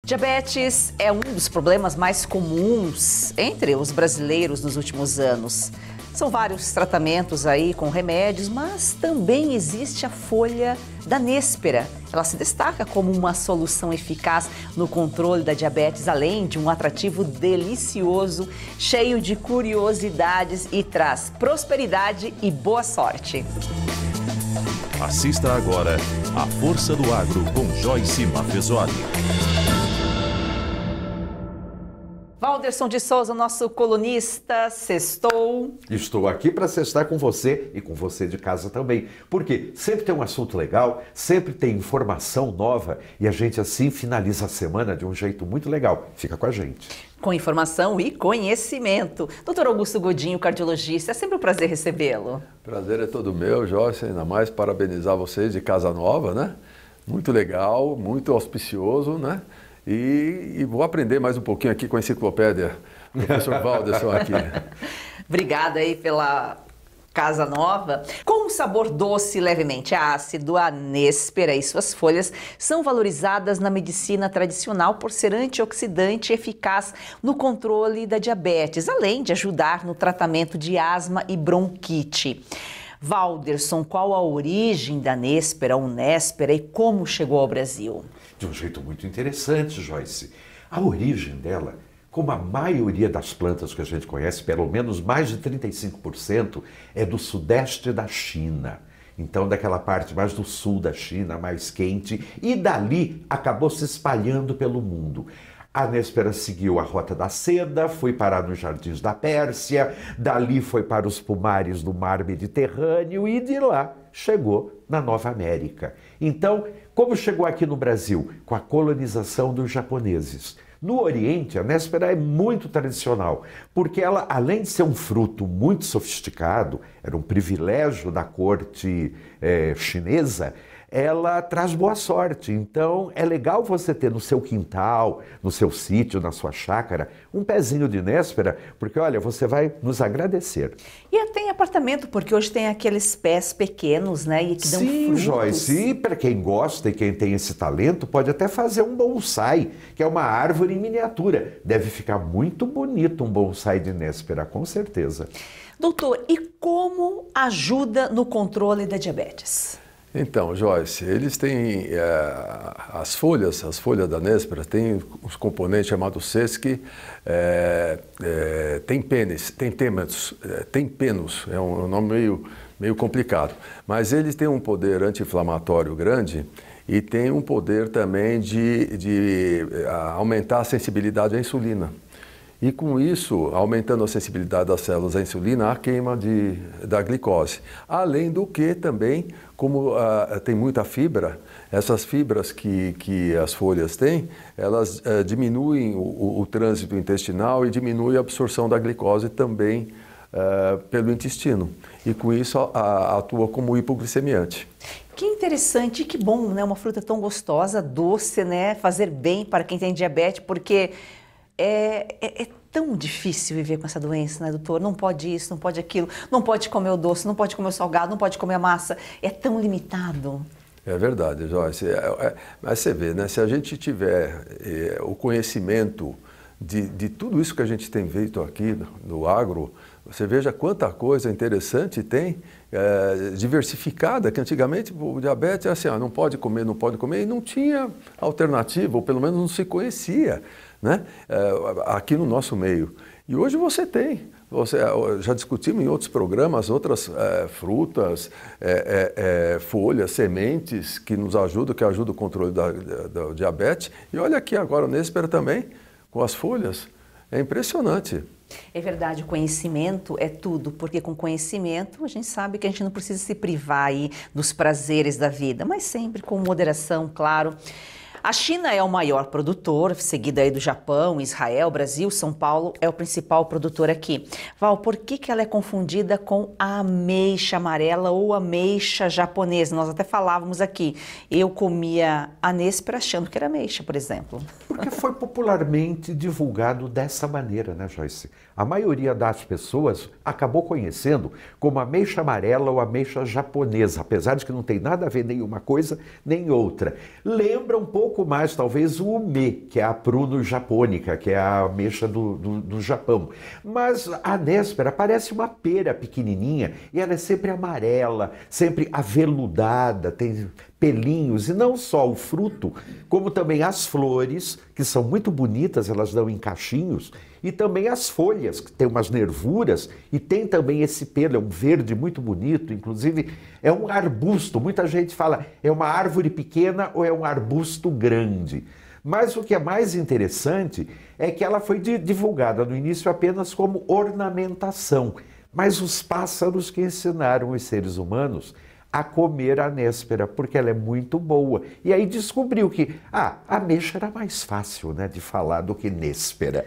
Diabetes é um dos problemas mais comuns entre os brasileiros nos últimos anos. São vários tratamentos aí com remédios, mas também existe a folha da néspera. Ela se destaca como uma solução eficaz no controle da diabetes, além de um atrativo delicioso, cheio de curiosidades e traz prosperidade e boa sorte. Assista agora a Força do Agro com Joyce Maffezoli. Valderson de Souza, nosso colunista, sextou. Estou aqui para sextar com você e com você de casa também, porque sempre tem um assunto legal, sempre tem informação nova e a gente assim finaliza a semana de um jeito muito legal. Fica com a gente. Com informação e conhecimento. Doutor Augusto Godinho, cardiologista, é sempre um prazer recebê-lo. Prazer é todo meu, Joyce, ainda mais parabenizar vocês de Casa Nova, né? Muito legal, muito auspicioso, né? E vou aprender mais um pouquinho aqui com a enciclopédia, professor Valderson aqui. Obrigada aí pela Casa Nova. Com um sabor doce e levemente ácido, a néspera e suas folhas são valorizadas na medicina tradicional por ser antioxidante eficaz no controle da diabetes, além de ajudar no tratamento de asma e bronquite. Valderson, qual a origem da néspera ou néspera e como chegou ao Brasil? De um jeito muito interessante, Joyce. A origem dela, como a maioria das plantas que a gente conhece, pelo menos mais de 35%, é do sudeste da China. Então, daquela parte mais do sul da China, mais quente, e dali acabou se espalhando pelo mundo. A néspera seguiu a rota da seda, foi parar nos jardins da Pérsia, dali foi para os pomares do mar Mediterrâneo e de lá chegou na Nova América. Então, como chegou aqui no Brasil? Com a colonização dos japoneses. No Oriente, a néspera é muito tradicional, porque ela, além de ser um fruto muito sofisticado, era um privilégio da corte chinesa, ela traz boa sorte. Então, é legal você ter no seu quintal, no seu sítio, na sua chácara, um pezinho de néspera, porque, olha, você vai nos agradecer. E até em apartamento, porque hoje tem aqueles pés pequenos, né, e que dão frutos. Sim, Joyce, e para quem gosta e quem tem esse talento, pode até fazer um bonsai, que é uma árvore em miniatura. Deve ficar muito bonito um bonsai de néspera, com certeza. Doutor, e como ajuda no controle da diabetes? Então, Joyce, eles têm as folhas da néspera têm os componentes chamados sesqui, tempenos, é um nome meio complicado, mas eles têm um poder anti-inflamatório grande e tem um poder também de aumentar a sensibilidade à insulina. E com isso, aumentando a sensibilidade das células à insulina, há queima da glicose. Além do que também, como tem muita fibra, essas fibras que as folhas têm, elas diminuem o trânsito intestinal e diminuem a absorção da glicose também pelo intestino. E com isso atua como hipoglicemiante. Que interessante e que bom, né? Uma fruta tão gostosa, doce, né? Fazer bem para quem tem diabetes, porque é tão difícil viver com essa doença, né, doutor? Não pode isso, não pode aquilo, não pode comer o doce, não pode comer o salgado, não pode comer a massa. É tão limitado. É verdade, Joyce. Mas você vê, né? Se a gente tiver o conhecimento de tudo isso que a gente tem feito aqui no agro, você veja quanta coisa interessante tem, diversificada, que antigamente o diabetes era assim, não pode comer, e não tinha alternativa, ou pelo menos não se conhecia, né? Aqui no nosso meio. E hoje você tem. Já discutimos em outros programas, outras frutas, folhas, sementes que nos ajudam, que ajudam o controle da diabetes. E olha aqui agora, o néspera também, com as folhas. É impressionante. É verdade, o conhecimento é tudo, porque com conhecimento a gente sabe que a gente não precisa se privar aí dos prazeres da vida, mas sempre com moderação, claro. A China é o maior produtor, seguida aí do Japão, Israel, Brasil, São Paulo é o principal produtor aqui. Val, por que ela é confundida com a ameixa amarela ou ameixa japonesa? Nós até falávamos aqui, eu comia a néspera achando que era ameixa, por exemplo. Porque foi popularmente divulgado dessa maneira, né, Joyce? A maioria das pessoas acabou conhecendo como ameixa amarela ou ameixa japonesa, apesar de que não tem nada a ver nem uma coisa nem outra. Lembra um pouco pouco mais, talvez, o ume, que é a Prunus japonica, que é a ameixa do Japão. Mas a néspera parece uma pera pequenininha e ela é sempre amarela, sempre aveludada, tem pelinhos, e não só o fruto, como também as flores, que são muito bonitas, elas dão em cachinhos, e também as folhas, que tem umas nervuras, e tem também esse pelo, é um verde muito bonito, inclusive é um arbusto, muita gente fala, é uma árvore pequena ou é um arbusto grande. Mas o que é mais interessante é que ela foi divulgada no início apenas como ornamentação, mas os pássaros que ensinaram os seres humanos a comer a néspera, porque ela é muito boa. E aí descobriu que a ameixa era mais fácil, né, de falar do que néspera.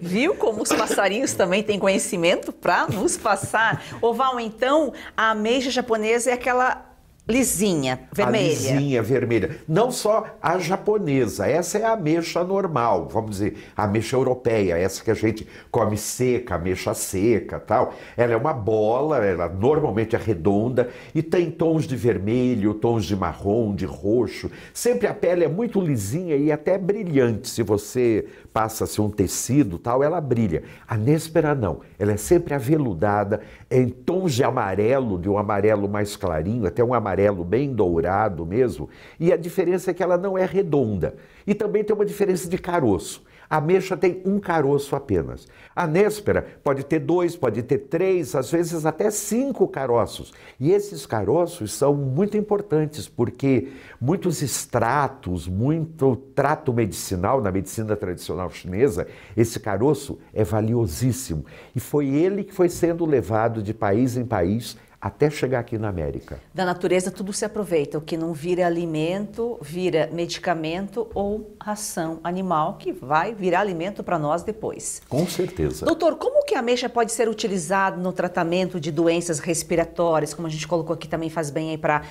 Viu como os passarinhos também têm conhecimento para nos passar? Ô Val, então, a ameixa japonesa é aquela lisinha, vermelha. A lisinha, vermelha. Não só a japonesa, essa é a ameixa normal, vamos dizer, a ameixa europeia, essa que a gente come seca, ameixa seca, tal. Ela é uma bola, ela normalmente é redonda e tem tons de vermelho, tons de marrom, de roxo. Sempre a pele é muito lisinha e até brilhante. Se você passa-se um tecido, tal, ela brilha. A néspera não, ela é sempre aveludada, em tons de amarelo, de um amarelo mais clarinho, até um amarelo bem dourado mesmo, e a diferença é que ela não é redonda. E também tem uma diferença de caroço. A ameixa tem um caroço apenas. A néspera pode ter 2, pode ter 3, às vezes até 5 caroços. E esses caroços são muito importantes, porque muitos extratos, muito trato medicinal, na medicina tradicional chinesa, esse caroço é valiosíssimo. E foi ele que foi sendo levado de país em país até chegar aqui na América. Da natureza tudo se aproveita, o que não vira alimento, vira medicamento ou ração animal, que vai virar alimento para nós depois. Com certeza. Doutor, como que a ameixa pode ser utilizada no tratamento de doenças respiratórias, como a gente colocou aqui, também faz bem aí para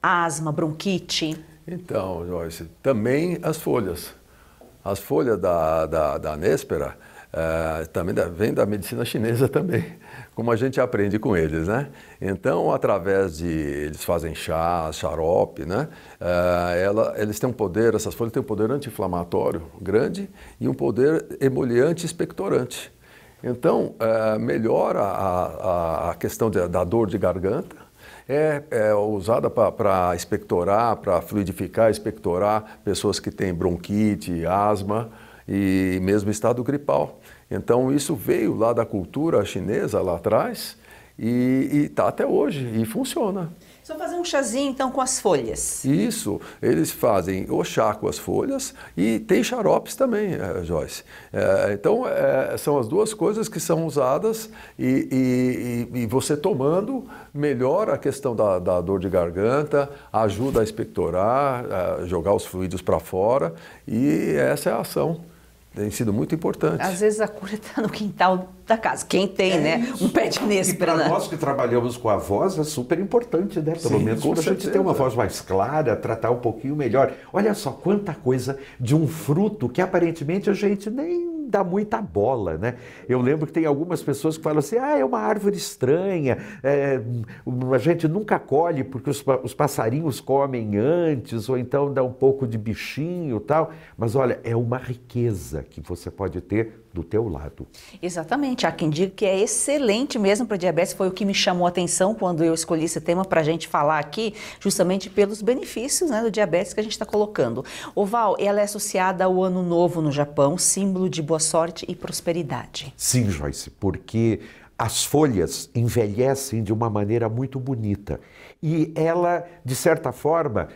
asma, bronquite? Então, Joyce, também as folhas. As folhas da néspera também vem da medicina chinesa também, como a gente aprende com eles, né? Então, através de... eles fazem chá, xarope, né? Eles têm um poder, essas folhas têm um poder anti-inflamatório grande e um poder emoliente e expectorante. Então, melhora a questão da dor de garganta, é usada para expectorar, para fluidificar, expectorar pessoas que têm bronquite, asma e mesmo estado gripal. Então isso veio lá da cultura chinesa lá atrás e está até hoje e funciona. Só fazer um chazinho então com as folhas. Isso, eles fazem o chá com as folhas e tem xaropes também, Joyce. Então são as duas coisas que são usadas e você tomando melhora a questão da dor de garganta, ajuda a expectorar, a jogar os fluidos para fora e essa é a ação. Tem sido muito importante. Às vezes a cura está no quintal da casa. Quem tem, né? Um pé de néspera. E para nós que trabalhamos com a voz é super importante, né? Pelo menos para a gente ter uma voz mais clara, tratar um pouquinho melhor. Olha só quanta coisa de um fruto que aparentemente a gente nem dá muita bola, né? Eu lembro que tem algumas pessoas que falam assim, é uma árvore estranha, a gente nunca colhe porque os passarinhos comem antes, ou então dá um pouco de bichinho e tal, mas olha, é uma riqueza que você pode ter do teu lado. Exatamente, há quem diga que é excelente mesmo para diabetes, foi o que me chamou a atenção quando eu escolhi esse tema para a gente falar aqui, justamente pelos benefícios, né, do diabetes que a gente está colocando. O Val, ela é associada ao Ano Novo no Japão, símbolo de boa sorte e prosperidade. Sim, Joyce, porque as folhas envelhecem de uma maneira muito bonita e ela, de certa forma,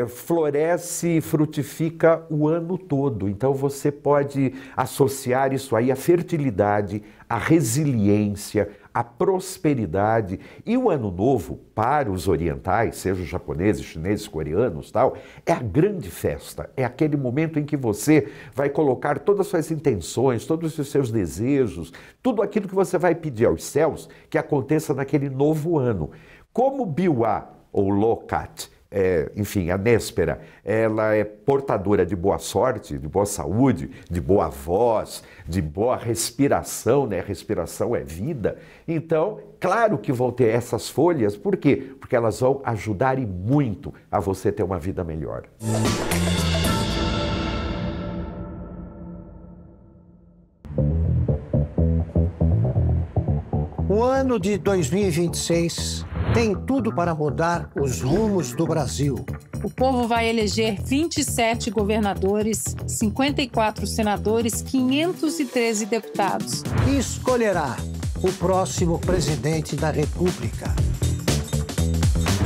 floresce e frutifica o ano todo. Então você pode associar isso aí à fertilidade, à resiliência, à prosperidade. E o ano novo, para os orientais, sejam japoneses, chineses, coreanos, tal, é a grande festa. É aquele momento em que você vai colocar todas as suas intenções, todos os seus desejos, tudo aquilo que você vai pedir aos céus que aconteça naquele novo ano. Como Biwa, ou Lokat, enfim, a néspera, ela é portadora de boa sorte, de boa saúde, de boa voz, de boa respiração, né? Respiração é vida. Então, claro que vão ter essas folhas, por quê? Porque elas vão ajudar e muito a você ter uma vida melhor. O ano de 2026 tem tudo para mudar os rumos do Brasil. O povo vai eleger 27 governadores, 54 senadores, 513 deputados. E escolherá o próximo presidente da República.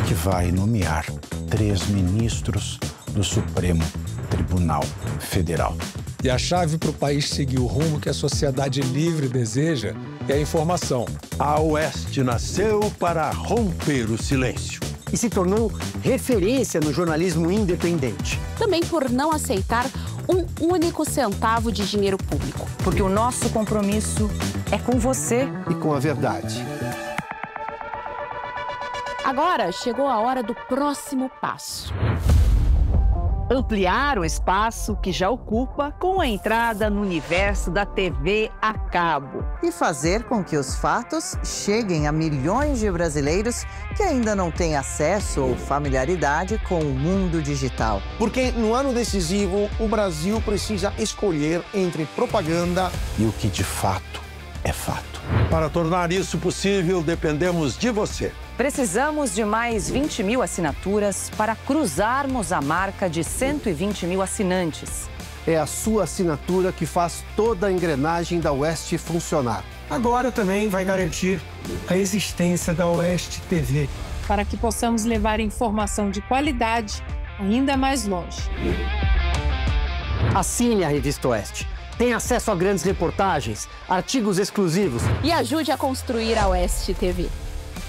Que vai nomear 3 ministros do Supremo Tribunal Federal. E a chave para o país seguir o rumo que a sociedade livre deseja é a informação. A Oeste nasceu para romper o silêncio. E se tornou referência no jornalismo independente. Também por não aceitar um único centavo de dinheiro público. Porque o nosso compromisso é com você e com a verdade. Agora chegou a hora do próximo passo. Ampliar o espaço que já ocupa com a entrada no universo da TV a cabo. E fazer com que os fatos cheguem a milhões de brasileiros que ainda não têm acesso ou familiaridade com o mundo digital. Porque no ano decisivo, o Brasil precisa escolher entre propaganda e o que de fato é fato. Para tornar isso possível, dependemos de você. Precisamos de mais 20 mil assinaturas para cruzarmos a marca de 120 mil assinantes. É a sua assinatura que faz toda a engrenagem da Oeste funcionar. Agora também vai garantir a existência da Oeste TV. Para que possamos levar informação de qualidade ainda mais longe. Assine a Revista Oeste. Tem acesso a grandes reportagens, artigos exclusivos. E ajude a construir a Oeste TV.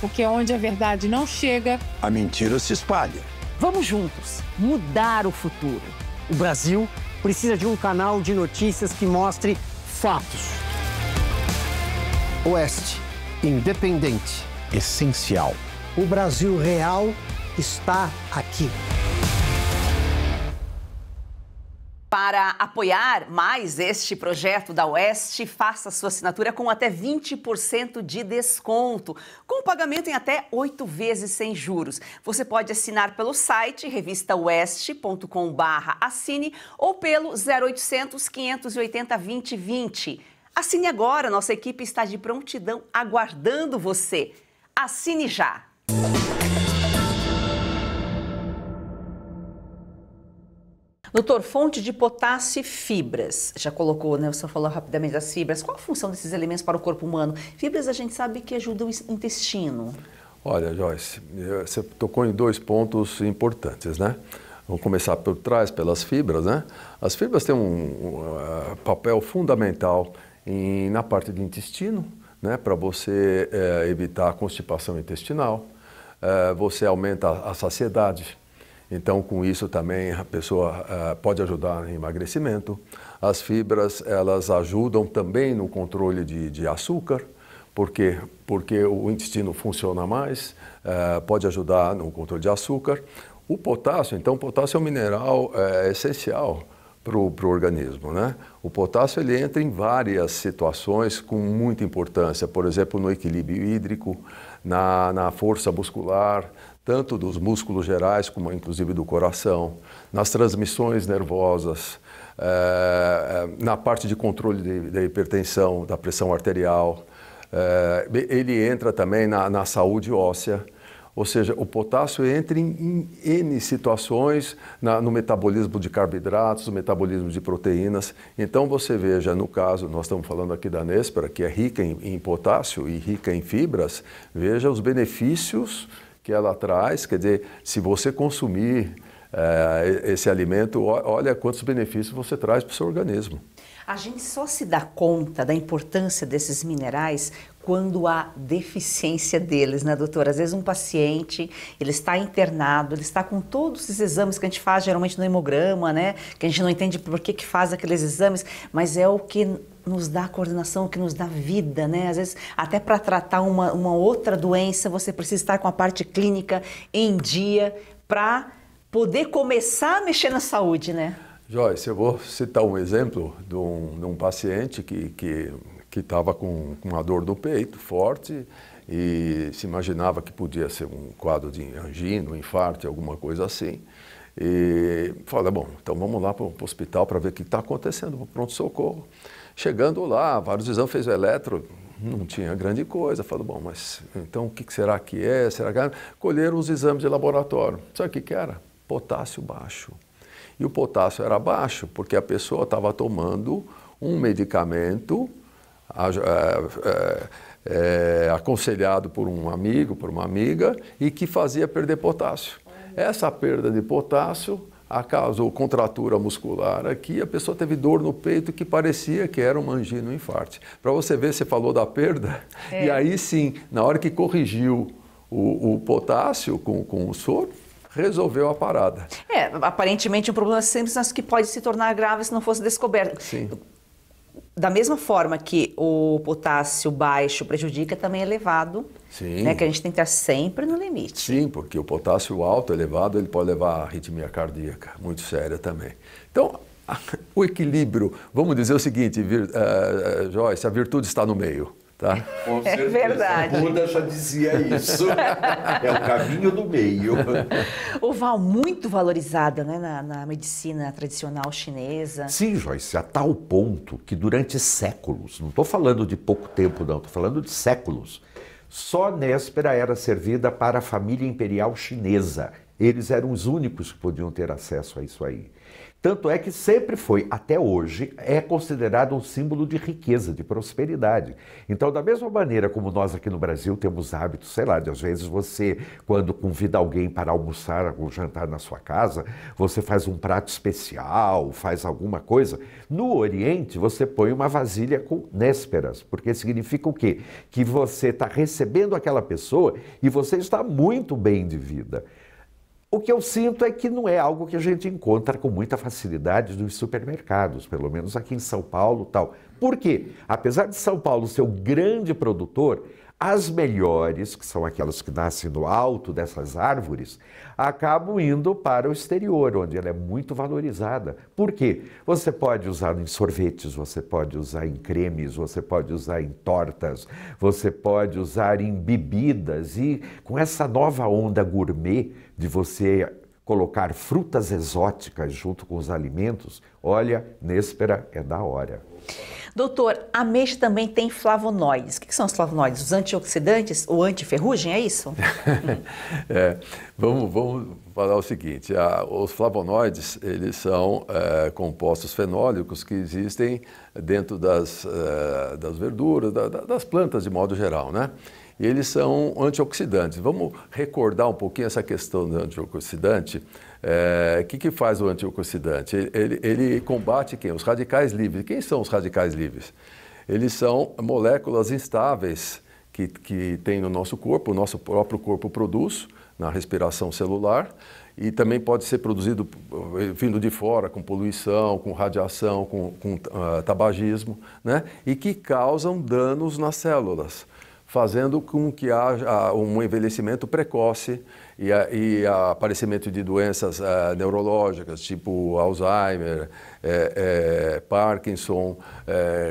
Porque onde a verdade não chega, a mentira se espalha. Vamos juntos mudar o futuro. O Brasil precisa de um canal de notícias que mostre fatos. Oeste, independente. Essencial. O Brasil real está aqui. Para apoiar mais este projeto da Oeste, faça sua assinatura com até 20% de desconto, com pagamento em até 8 vezes sem juros. Você pode assinar pelo site revistaoeste.com/assine ou pelo 0800 580 2020. Assine agora, nossa equipe está de prontidão aguardando você. Assine já! Doutor, fonte de potássio e fibras. Já colocou, né? O senhor falou rapidamente das fibras. Qual a função desses elementos para o corpo humano? Fibras a gente sabe que ajudam o intestino. Olha, Joyce, você tocou em 2 pontos importantes, né? Vamos começar por trás, pelas fibras, né? As fibras têm um papel fundamental na parte do intestino, né? Para você evitar a constipação intestinal. Você aumenta a saciedade. Então, com isso também a pessoa pode ajudar no emagrecimento. As fibras, elas ajudam também no controle de açúcar, porque o intestino funciona mais, pode ajudar no controle de açúcar. O potássio, então, o potássio é um mineral essencial para o organismo, né? O potássio, ele entra em várias situações com muita importância, por exemplo, no equilíbrio hídrico, na força muscular, tanto dos músculos gerais, como inclusive do coração, nas transmissões nervosas, na parte de controle da hipertensão, da pressão arterial. Ele entra também na saúde óssea, ou seja, o potássio entra em N situações, no metabolismo de carboidratos, no metabolismo de proteínas. Então você veja, no caso, nós estamos falando aqui da Nespera, que é rica em potássio e rica em fibras, veja os benefícios que ela traz, quer dizer, se você consumir esse alimento, olha quantos benefícios você traz para o seu organismo. A gente só se dá conta da importância desses minerais quando há deficiência deles, né, doutora? Às vezes um paciente, ele está internado, ele está com todos esses exames que a gente faz geralmente no hemograma, né? Que a gente não entende por que faz aqueles exames, mas é o que nos dá coordenação, o que nos dá vida, né? Às vezes, até para tratar uma outra doença, você precisa estar com a parte clínica em dia para poder começar a mexer na saúde, né? Joyce, eu vou citar um exemplo de um paciente que estava com uma dor no peito forte e se imaginava que podia ser um quadro de angina, um infarto, alguma coisa assim. E falei, bom, então vamos lá para o hospital para ver o que está acontecendo, para o pronto-socorro. Chegando lá, vários exames, fez o eletro, não tinha grande coisa. Falou, bom, mas então o que será que é? Será que... Colheram os exames de laboratório. Sabe o que era? Potássio baixo. E o potássio era baixo porque a pessoa estava tomando um medicamento aconselhado por um amigo, por uma amiga, e que fazia perder potássio. Essa perda de potássio causou contratura muscular aqui, a pessoa teve dor no peito que parecia que era uma angina, um infarte. Para você ver, você falou da perda, e aí sim, na hora que corrigiu o potássio com o soro, resolveu a parada. Aparentemente um problema simples, mas que pode se tornar grave se não fosse descoberto. Sim. Da mesma forma que o potássio baixo prejudica, também elevado, né, que a gente tem que estar sempre no limite. Sim, porque o potássio alto, elevado, ele pode levar a arritmia cardíaca, muito séria também. Então, o equilíbrio, vamos dizer o seguinte, Joyce, a virtude está no meio. Tá? Com certeza. É verdade. A Buda já dizia isso. É o caminho do meio. O Val, muito valorizada, né, na medicina tradicional chinesa. Sim, Joyce, a tal ponto que durante séculos, não estou falando de pouco tempo não, estou falando de séculos, só néspera era servida para a família imperial chinesa. Eles eram os únicos que podiam ter acesso a isso aí. Tanto é que sempre foi, até hoje, é considerado um símbolo de riqueza, de prosperidade. Então, da mesma maneira como nós aqui no Brasil temos hábitos, sei lá, de às vezes você, quando convida alguém para almoçar ou jantar na sua casa, você faz um prato especial, faz alguma coisa. No Oriente, você põe uma vasilha com nésperas, porque significa o quê? Que você está recebendo aquela pessoa e você está muito bem de vida. O que eu sinto é que não é algo que a gente encontra com muita facilidade nos supermercados, pelo menos aqui em São Paulo e tal. Por quê? Apesar de São Paulo ser o grande produtor, as melhores, que são aquelas que nascem no alto dessas árvores, acabam indo para o exterior, onde ela é muito valorizada. Por quê? Você pode usar em sorvetes, você pode usar em cremes, você pode usar em tortas, você pode usar em bebidas. E com essa nova onda gourmet de você colocar frutas exóticas junto com os alimentos, olha, néspera é da hora. Doutor, a ameixa também tem flavonoides. O que são os flavonoides? Os antioxidantes ou antiferrugem, é isso? Vamos falar o seguinte, os flavonoides, eles são compostos fenólicos que existem dentro das verduras, das plantas de modo geral, né? E eles são antioxidantes. Vamos recordar um pouquinho essa questão do antioxidante. O que faz o antioxidante? Ele combate quem? Os radicais livres. Quem são os radicais livres? Eles são moléculas instáveis que tem no nosso corpo, o nosso próprio corpo produz na respiração celular, e também pode ser produzido vindo de fora, com poluição, com radiação, com tabagismo, né? E que causam danos nas células, fazendo com que haja um envelhecimento precoce e aparecimento de doenças neurológicas, tipo Alzheimer, Parkinson,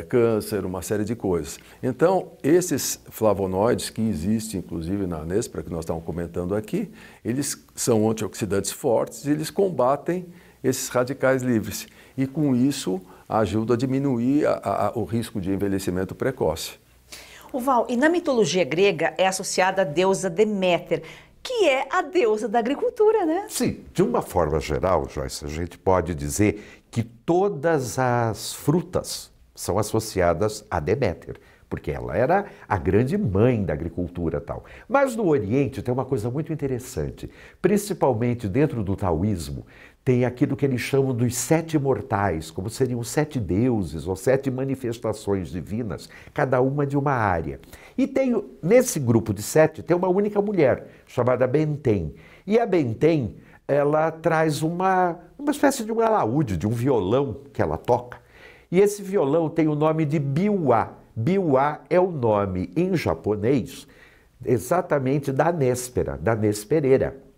câncer, uma série de coisas. Então, esses flavonoides que existem, inclusive na néspera, que nós estamos comentando aqui, eles são antioxidantes fortes e eles combatem esses radicais livres. E, com isso, ajudam a diminuir o risco de envelhecimento precoce. O Val, e na mitologia grega é associada a deusa Deméter, que é a deusa da agricultura, né? Sim, de uma forma geral, Joyce, a gente pode dizer que todas as frutas são associadas a Deméter, porque ela era a grande mãe da agricultura e tal. Mas no Oriente tem uma coisa muito interessante, principalmente dentro do taoísmo, tem aquilo que eles chamam dos 7 imortais, como seriam 7 deuses ou 7 manifestações divinas, cada uma de uma área. E tem, nesse grupo de 7, tem uma única mulher, chamada Benten. E a Benten, ela traz uma espécie de um alaúde, de um violão que ela toca. E esse violão tem o nome de Biwa. Biwa é o nome em japonês exatamente da néspera, da nespereira.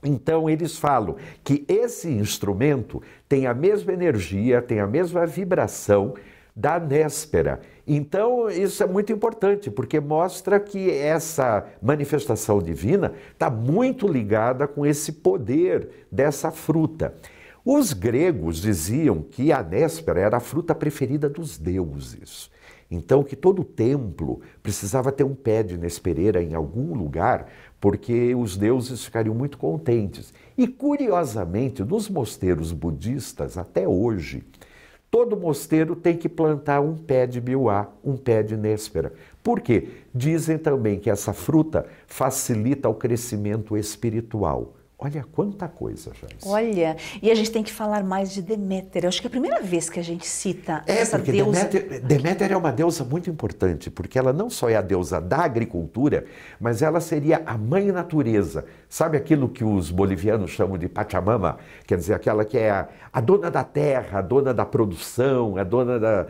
Então, eles falam que esse instrumento tem a mesma energia, tem a mesma vibração da néspera. Então, isso é muito importante, porque mostra que essa manifestação divina está muito ligada com esse poder dessa fruta. Os gregos diziam que a néspera era a fruta preferida dos deuses. Então que todo templo precisava ter um pé de nespereira em algum lugar, porque os deuses ficariam muito contentes. E curiosamente, nos mosteiros budistas, até hoje, todo mosteiro tem que plantar um pé de biuá, um pé de néspera. Por quê? Dizem também que essa fruta facilita o crescimento espiritual. Olha quanta coisa, Joyce. Olha, e a gente tem que falar mais de Deméter. Eu acho que é a primeira vez que a gente cita essa porque deusa. Deméter é uma deusa muito importante, porque ela não só é a deusa da agricultura, mas ela seria a mãe natureza. Sabe aquilo que os bolivianos chamam de Pachamama? Quer dizer, aquela que é a dona da terra, a dona da produção, a dona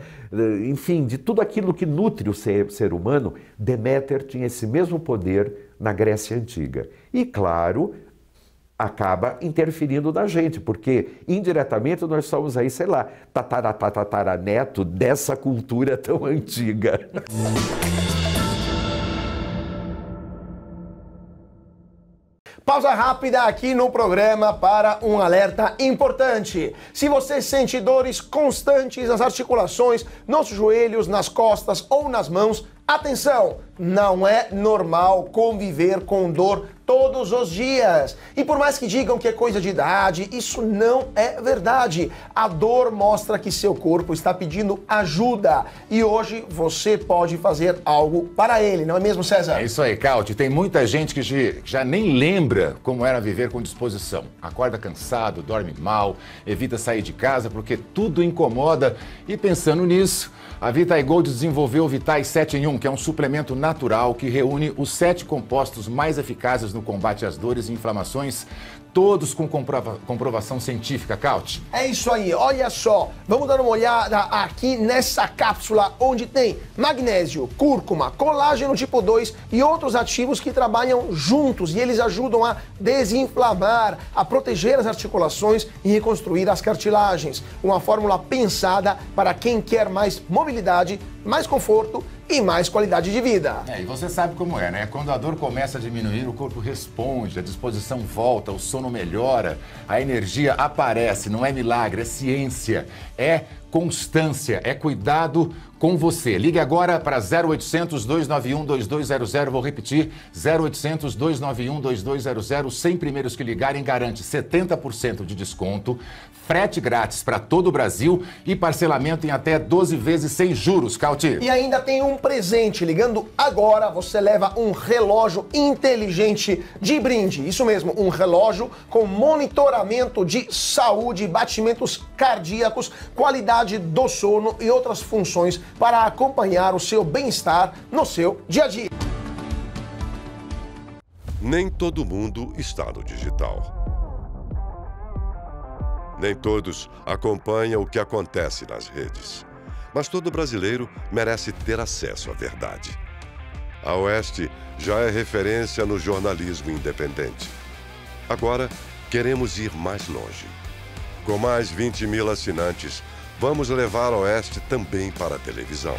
enfim, de tudo aquilo que nutre o ser humano. Deméter tinha esse mesmo poder na Grécia Antiga. E, claro, acaba interferindo na gente, porque indiretamente nós somos aí, sei lá, tataraneto dessa cultura tão antiga. Pausa rápida aqui no programa para um alerta importante. Se você sente dores constantes nas articulações, nos joelhos, nas costas ou nas mãos, atenção! Não é normal conviver com dor todos os dias. E por mais que digam que é coisa de idade, isso não é verdade. A dor mostra que seu corpo está pedindo ajuda. E hoje você pode fazer algo para ele, não é mesmo, César? É isso aí, Cauti. Tem muita gente que já nem lembra como era viver com disposição. Acorda cansado, dorme mal, evita sair de casa porque tudo incomoda. E pensando nisso, a Vitae Gold desenvolveu o Vitae 7 em 1, que é um suplemento natural que reúne os 7 compostos mais eficazes no combate às dores e inflamações, todos com comprovação científica, Cauti. É isso aí, olha só, vamos dar uma olhada aqui nessa cápsula onde tem magnésio, cúrcuma, colágeno tipo 2 e outros ativos que trabalham juntos e eles ajudam a desinflamar, a proteger as articulações e reconstruir as cartilagens. Uma fórmula pensada para quem quer mais mobilidade, mais conforto e mais qualidade de vida. E você sabe como é, né? Quando a dor começa a diminuir, o corpo responde, a disposição volta, o sono melhora, a energia aparece, não é milagre, é ciência, é constância, é cuidado com você. Ligue agora para 0800 291 2200, vou repetir, 0800 291 2200, 100 primeiros que ligarem garante 70% de desconto, frete grátis para todo o Brasil e parcelamento em até 12 vezes sem juros, Cauti. E ainda tem um presente, ligando agora você leva um relógio inteligente de brinde, isso mesmo, um relógio com monitoramento de saúde, batimentos cardíacos, qualidade do sono e outras funções para acompanhar o seu bem-estar no seu dia a dia. Nem todo mundo está no digital. Nem todos acompanham o que acontece nas redes. Mas todo brasileiro merece ter acesso à verdade. A Oeste já é referência no jornalismo independente. Agora, queremos ir mais longe. Com mais 20 mil assinantes, vamos levar a Oeste também para a televisão.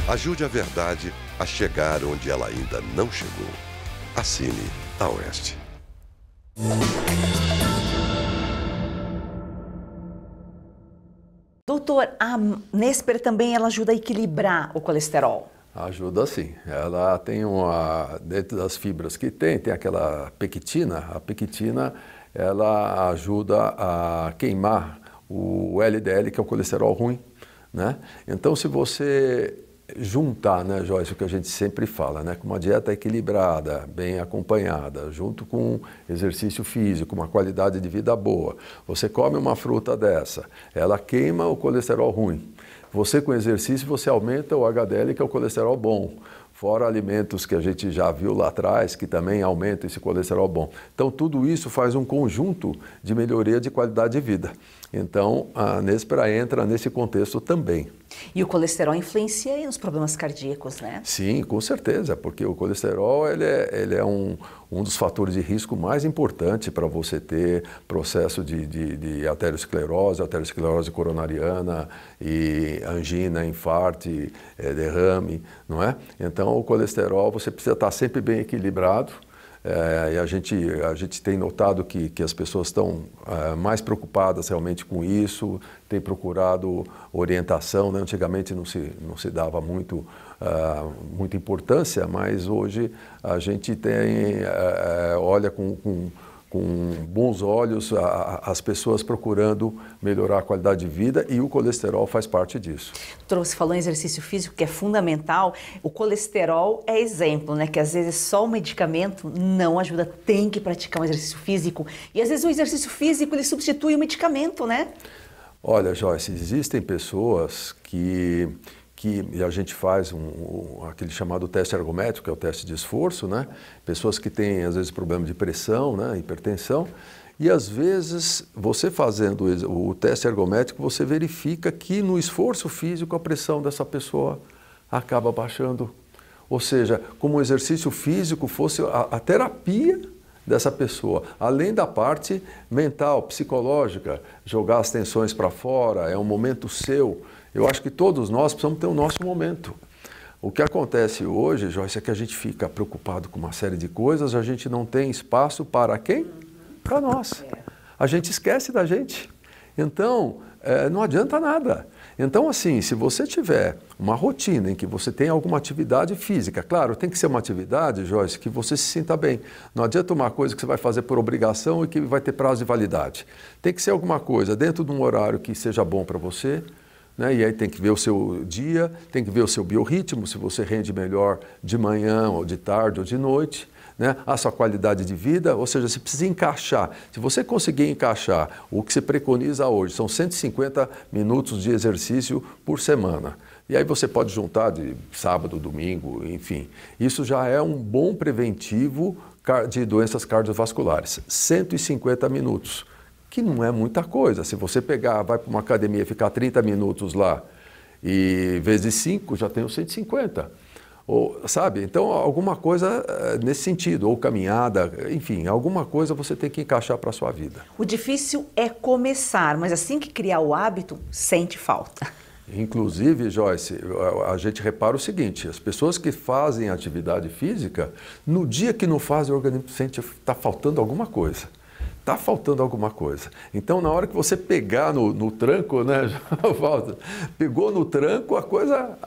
Ajude a verdade a chegar onde ela ainda não chegou. Assine a Oeste. Doutor, a Nésper também ela ajuda a equilibrar o colesterol? Ajuda sim. Ela tem dentro das fibras que tem aquela pectina. A pectina, ela ajuda a queimar o LDL, que é o colesterol ruim, né? Então, se você juntar, né, Joyce, o que a gente sempre fala, né, com uma dieta equilibrada, bem acompanhada, junto com exercício físico, uma qualidade de vida boa, você come uma fruta dessa, ela queima o colesterol ruim. Você com exercício, você aumenta o HDL, que é o colesterol bom. Fora alimentos que a gente já viu lá atrás, que também aumentam esse colesterol bom. Então, tudo isso faz um conjunto de melhoria de qualidade de vida. Então, a Nespera entra nesse contexto também. E o colesterol influencia aí nos problemas cardíacos, né? Sim, com certeza, porque o colesterol ele é um dos fatores de risco mais importantes para você ter processo de arteriosclerose coronariana, e angina, infarto, derrame, não é? Então, o colesterol, você precisa estar sempre bem equilibrado, E a gente tem notado que as pessoas estão mais preocupadas realmente com isso, tem procurado orientação, né? Antigamente não se dava muita importância, mas hoje a gente olha com bons olhos as pessoas procurando melhorar a qualidade de vida, e o colesterol faz parte disso. Doutor, você falou em exercício físico, que é fundamental. O colesterol é exemplo, né? Que às vezes só o medicamento não ajuda, tem que praticar um exercício físico. E às vezes o exercício físico ele substitui o medicamento, né? Olha, Joyce, existem pessoas que a gente faz aquele chamado teste ergométrico, que é o teste de esforço, né? Pessoas que têm, às vezes, problema de pressão, né? Hipertensão, e às vezes, você fazendo o teste ergométrico, você verifica que no esforço físico a pressão dessa pessoa acaba baixando. Ou seja, como o exercício físico fosse a terapia dessa pessoa, além da parte mental, psicológica, jogar as tensões para fora, é um momento seu. Eu acho que todos nós precisamos ter o nosso momento. O que acontece hoje, Joyce, é que a gente fica preocupado com uma série de coisas, a gente não tem espaço para quem? Para nós. A gente esquece da gente. Então, não adianta nada. Então, assim, se você tiver uma rotina em que você tem alguma atividade física, claro, tem que ser uma atividade, Joyce, que você se sinta bem. Não adianta uma coisa que você vai fazer por obrigação e que vai ter prazo de validade. Tem que ser alguma coisa dentro de um horário que seja bom para você, né? E aí tem que ver o seu dia, tem que ver o seu biorritmo, se você rende melhor de manhã, ou de tarde, ou de noite, né? A sua qualidade de vida, ou seja, você precisa encaixar. Se você conseguir encaixar o que se preconiza hoje, são 150 minutos de exercício por semana. E aí você pode juntar de sábado, domingo, enfim. Isso já é um bom preventivo de doenças cardiovasculares. 150 minutos. Que não é muita coisa. Se você vai para uma academia e ficar 30 minutos lá e vezes 5, já tem os 150. Ou, sabe? Então, alguma coisa nesse sentido, ou caminhada, enfim, alguma coisa você tem que encaixar para a sua vida. O difícil é começar, mas assim que criar o hábito, sente falta. Inclusive, Joyce, a gente repara o seguinte, as pessoas que fazem atividade física, no dia que não fazem, o organismo sente que está faltando alguma coisa. Está faltando alguma coisa. Então, na hora que você pegar no tranco, né, pegou no tranco, a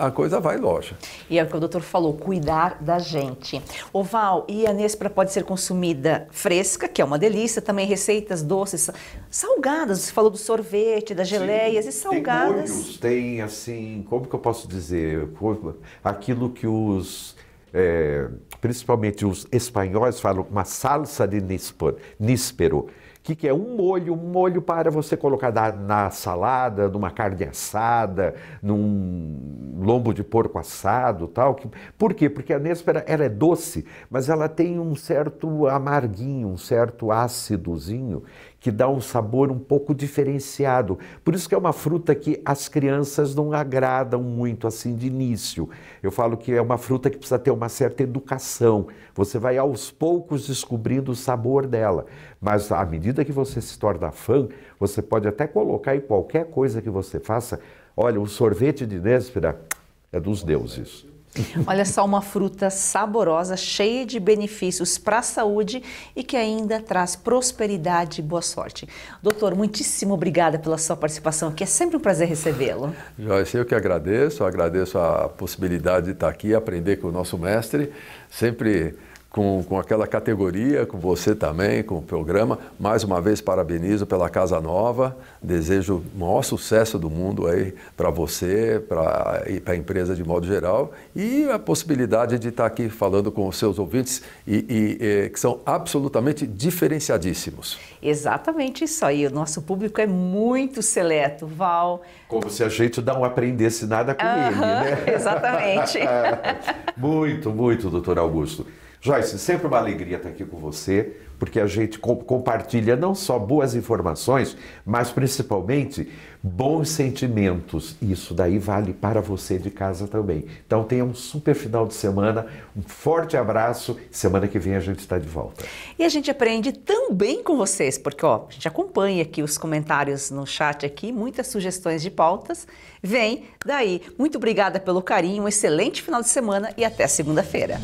coisa vai loja. E é o que o doutor falou, cuidar da gente. Ô Val, e a Nespra pode ser consumida fresca, que é uma delícia, também receitas doces, salgadas, você falou do sorvete, das geleias. Sim, e salgadas. Tem molhos, tem assim, como que eu posso dizer, aquilo que principalmente os espanhóis falam, uma salsa de níspero, que é um molho para você colocar na salada, numa carne assada, num lombo de porco assado, tal. Por quê? Porque a néspera, ela é doce, mas ela tem um certo amarguinho, um certo ácidozinho, que dá um sabor um pouco diferenciado. Por isso que é uma fruta que as crianças não agradam muito assim de início. Eu falo que é uma fruta que precisa ter uma certa educação. Você vai aos poucos descobrindo o sabor dela. Mas à medida que você se torna fã, você pode até colocar em qualquer coisa que você faça. Olha, o sorvete de néspera é dos deuses. Olha só, uma fruta saborosa, cheia de benefícios para a saúde e que ainda traz prosperidade e boa sorte. Doutor, muitíssimo obrigada pela sua participação aqui, é sempre um prazer recebê-lo. Joyce, eu que agradeço a possibilidade de estar aqui, aprender com o nosso mestre, sempre com aquela categoria, com você também, com o programa. Mais uma vez, parabenizo pela Casa Nova, desejo o maior sucesso do mundo aí para você e para a empresa de modo geral, e a possibilidade de estar aqui falando com os seus ouvintes que são absolutamente diferenciadíssimos. Exatamente isso aí, o nosso público é muito seleto, Val. Como se a gente não aprendesse nada com ele, né? Exatamente. Muito, muito, doutor Augusto. Joyce, sempre uma alegria estar aqui com você, porque a gente compartilha não só boas informações, mas principalmente bons sentimentos. Isso daí vale para você de casa também. Então tenha um super final de semana, um forte abraço. Semana que vem a gente está de volta. E a gente aprende também com vocês, porque a gente acompanha aqui os comentários no chat aqui, muitas sugestões de pautas. Vem daí. Muito obrigada pelo carinho, um excelente final de semana e até segunda-feira.